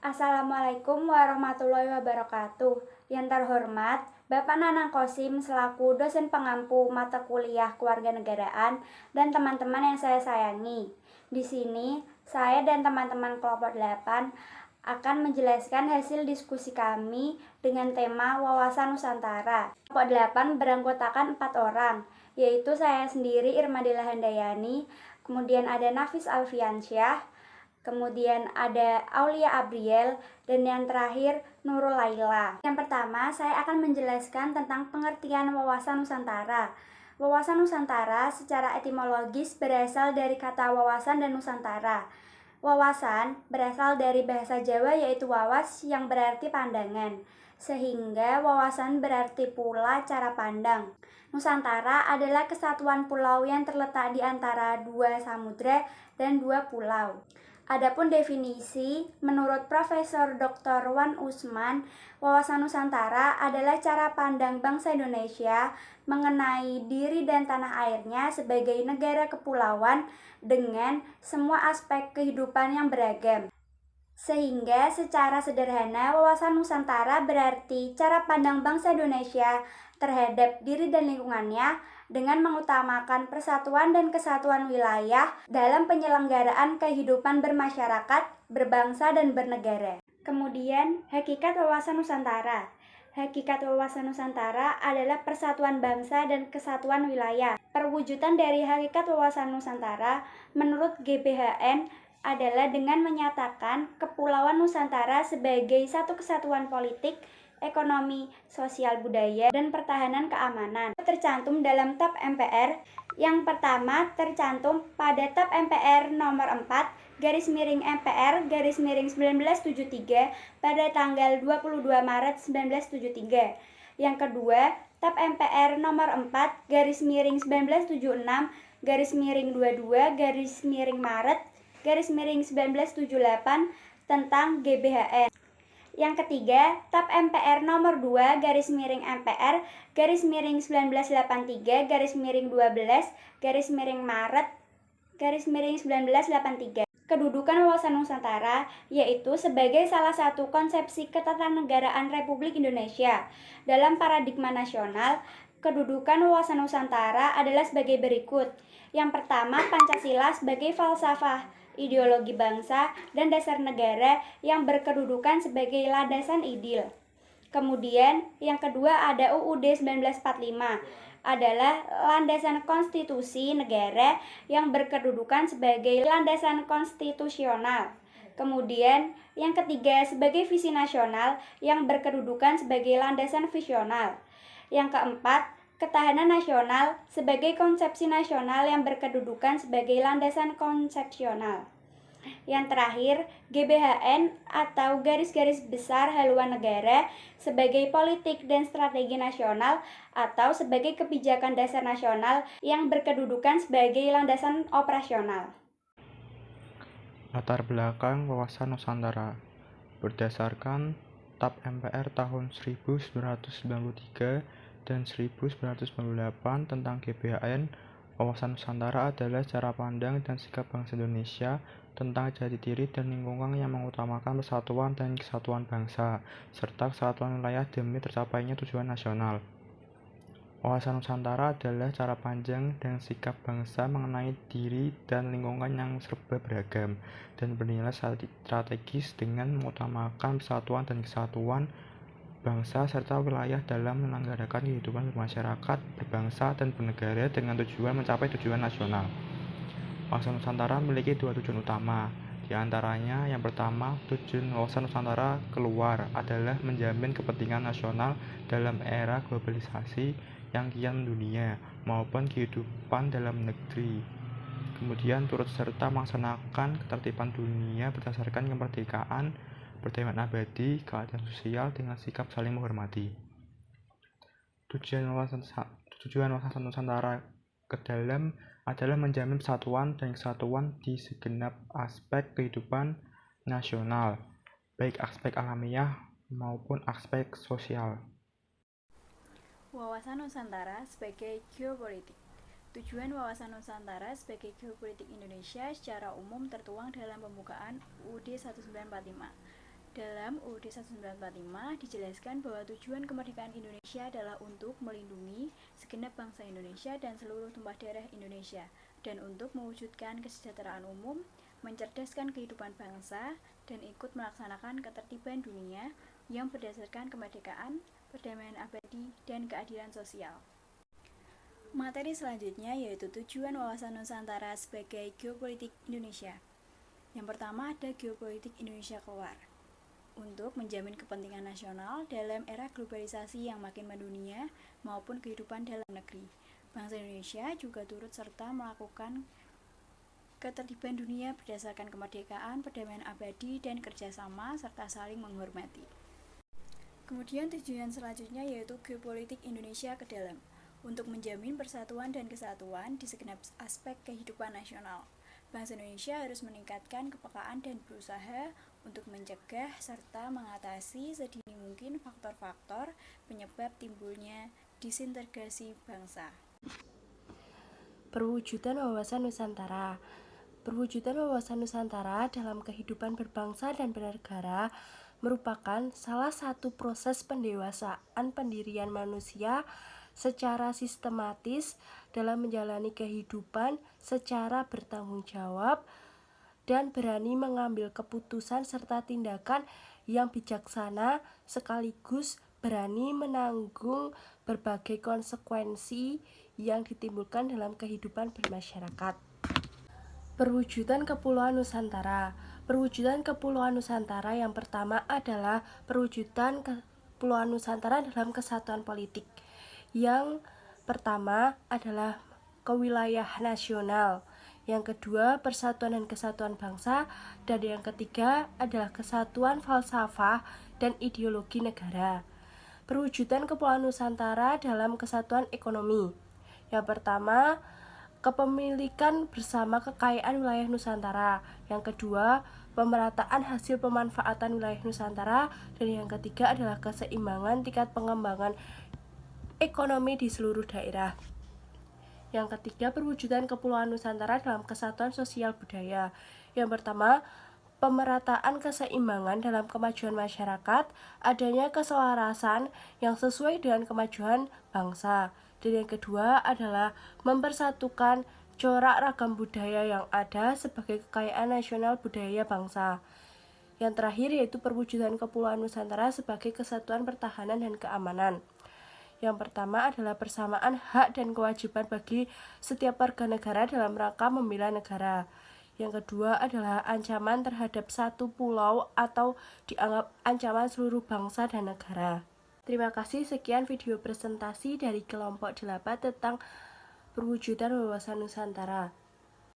Assalamualaikum warahmatullahi wabarakatuh. Yang terhormat, Bapak Nanang Kosim selaku dosen pengampu mata kuliah Kewarganegaraan dan teman-teman yang saya sayangi. Di sini, saya dan teman-teman kelompok 8 akan menjelaskan hasil diskusi kami dengan tema Wawasan Nusantara. Kelompok 8 beranggotakan 4 orang, yaitu saya sendiri Irmadila Handayani, kemudian ada Nafis Alfiansyah, kemudian ada Aulia Abriel, dan yang terakhir Nurul Laila. Yang pertama, saya akan menjelaskan tentang pengertian wawasan Nusantara. Wawasan Nusantara secara etimologis berasal dari kata wawasan dan Nusantara. Wawasan berasal dari bahasa Jawa yaitu wawas yang berarti pandangan, sehingga wawasan berarti pula cara pandang. Nusantara adalah kesatuan pulau yang terletak di antara dua samudra dan dua pulau. Adapun definisi, menurut Profesor Dr. Wan Usman, wawasan Nusantara adalah cara pandang bangsa Indonesia mengenai diri dan tanah airnya sebagai negara kepulauan dengan semua aspek kehidupan yang beragam. Sehingga secara sederhana, wawasan Nusantara berarti cara pandang bangsa Indonesia terhadap diri dan lingkungannya dengan mengutamakan persatuan dan kesatuan wilayah dalam penyelenggaraan kehidupan bermasyarakat, berbangsa, dan bernegara. Kemudian, hakikat wawasan Nusantara. Hakikat wawasan Nusantara adalah persatuan bangsa dan kesatuan wilayah. Perwujudan dari hakikat wawasan Nusantara menurut GBHN adalah dengan menyatakan Kepulauan Nusantara sebagai satu kesatuan politik, ekonomi, sosial budaya, dan pertahanan keamanan. Tercantum dalam TAP MPR. Yang pertama tercantum pada TAP MPR nomor 4/MPR/1973 pada tanggal 22 Maret 1973. Yang kedua, TAP MPR nomor 4/1976/22/Maret/1978 tentang GBHN. Yang ketiga, TAP MPR nomor 2/MPR/1983/12/Maret/1983. Kedudukan wawasan Nusantara yaitu sebagai salah satu konsepsi ketatanegaraan Republik Indonesia. Dalam paradigma nasional, kedudukan wawasan Nusantara adalah sebagai berikut. Yang pertama, Pancasila sebagai falsafah ideologi bangsa dan dasar negara yang berkedudukan sebagai landasan ideal. Kemudian yang kedua ada UUD 1945 adalah landasan konstitusi negara yang berkedudukan sebagai landasan konstitusional. Kemudian yang ketiga sebagai visi nasional yang berkedudukan sebagai landasan visional. Yang keempat, ketahanan nasional sebagai konsepsi nasional yang berkedudukan sebagai landasan konsepsional. Yang terakhir, GBHN atau garis-garis besar haluan negara sebagai politik dan strategi nasional atau sebagai kebijakan dasar nasional yang berkedudukan sebagai landasan operasional. Latar belakang wawasan Nusantara berdasarkan TAP MPR tahun 1993 dan 1998 tentang GBHN, wawasan Nusantara adalah cara pandang dan sikap bangsa Indonesia tentang jati diri dan lingkungan yang mengutamakan persatuan dan kesatuan bangsa, serta kesatuan wilayah demi tercapainya tujuan nasional. Wawasan Nusantara adalah cara pandang dan sikap bangsa mengenai diri dan lingkungan yang serba beragam dan bernilai strategis dengan mengutamakan persatuan dan kesatuan bangsa serta wilayah dalam menyelenggarakan kehidupan bermasyarakat, berbangsa, dan bernegara dengan tujuan mencapai tujuan nasional. Wawasan Nusantara memiliki dua tujuan utama. Di antaranya, yang pertama, tujuan wawasan Nusantara keluar adalah menjamin kepentingan nasional dalam era globalisasi yang kian mendunia maupun kehidupan dalam negeri. Kemudian turut serta melaksanakan ketertiban dunia berdasarkan kemerdekaan, perdamaian abadi, keadilan sosial dengan sikap saling menghormati. Tujuan wawasan Nusantara ke dalam adalah menjamin persatuan dan kesatuan di segenap aspek kehidupan nasional, baik aspek alamiah maupun aspek sosial. Wawasan Nusantara sebagai geopolitik. Tujuan wawasan Nusantara sebagai geopolitik Indonesia secara umum tertuang dalam pembukaan UUD 1945. Dalam UUD 1945 dijelaskan bahwa tujuan kemerdekaan Indonesia adalah untuk melindungi segenap bangsa Indonesia dan seluruh tumpah darah Indonesia, dan untuk mewujudkan kesejahteraan umum, mencerdaskan kehidupan bangsa, dan ikut melaksanakan ketertiban dunia yang berdasarkan kemerdekaan, perdamaian abadi, dan keadilan sosial. Materi selanjutnya yaitu tujuan wawasan Nusantara sebagai geopolitik Indonesia. Yang pertama ada geopolitik Indonesia keluar. Untuk menjamin kepentingan nasional dalam era globalisasi yang makin mendunia maupun kehidupan dalam negeri, bangsa Indonesia juga turut serta melakukan ketertiban dunia berdasarkan kemerdekaan, perdamaian abadi, dan kerjasama serta saling menghormati. Kemudian tujuan selanjutnya yaitu geopolitik Indonesia ke dalam, untuk menjamin persatuan dan kesatuan di segenap aspek kehidupan nasional. Bangsa Indonesia harus meningkatkan kepekaan dan berusaha untuk mencegah serta mengatasi sedini mungkin faktor-faktor penyebab timbulnya disintegrasi bangsa. Perwujudan wawasan Nusantara. Perwujudan wawasan Nusantara dalam kehidupan berbangsa dan bernegara merupakan salah satu proses pendewasaan pendirian manusia secara sistematis dalam menjalani kehidupan secara bertanggung jawab dan berani mengambil keputusan serta tindakan yang bijaksana sekaligus berani menanggung berbagai konsekuensi yang ditimbulkan dalam kehidupan bermasyarakat. Perwujudan Kepulauan Nusantara. Perwujudan Kepulauan Nusantara yang pertama adalah perwujudan Kepulauan Nusantara dalam kesatuan politik. Yang pertama adalah kewilayahan nasional, yang kedua persatuan dan kesatuan bangsa, dan yang ketiga adalah kesatuan falsafah dan ideologi negara. Perwujudan Kepulauan Nusantara dalam kesatuan ekonomi. Yang pertama, kepemilikan bersama kekayaan wilayah Nusantara. Yang kedua, pemerataan hasil pemanfaatan wilayah Nusantara. Dan yang ketiga adalah keseimbangan tingkat pengembangan ekonomi di seluruh daerah. Yang ketiga, perwujudan Kepulauan Nusantara dalam kesatuan sosial budaya. Yang pertama, pemerataan keseimbangan dalam kemajuan masyarakat, adanya keselarasan yang sesuai dengan kemajuan bangsa. Dan yang kedua adalah mempersatukan corak ragam budaya yang ada sebagai kekayaan nasional budaya bangsa. Yang terakhir yaitu perwujudan Kepulauan Nusantara sebagai kesatuan pertahanan dan keamanan. Yang pertama adalah persamaan hak dan kewajiban bagi setiap warga negara dalam rangka membela negara. Yang kedua adalah ancaman terhadap satu pulau atau dianggap ancaman seluruh bangsa dan negara. Terima kasih, sekian video presentasi dari kelompok 8 tentang perwujudan wawasan Nusantara.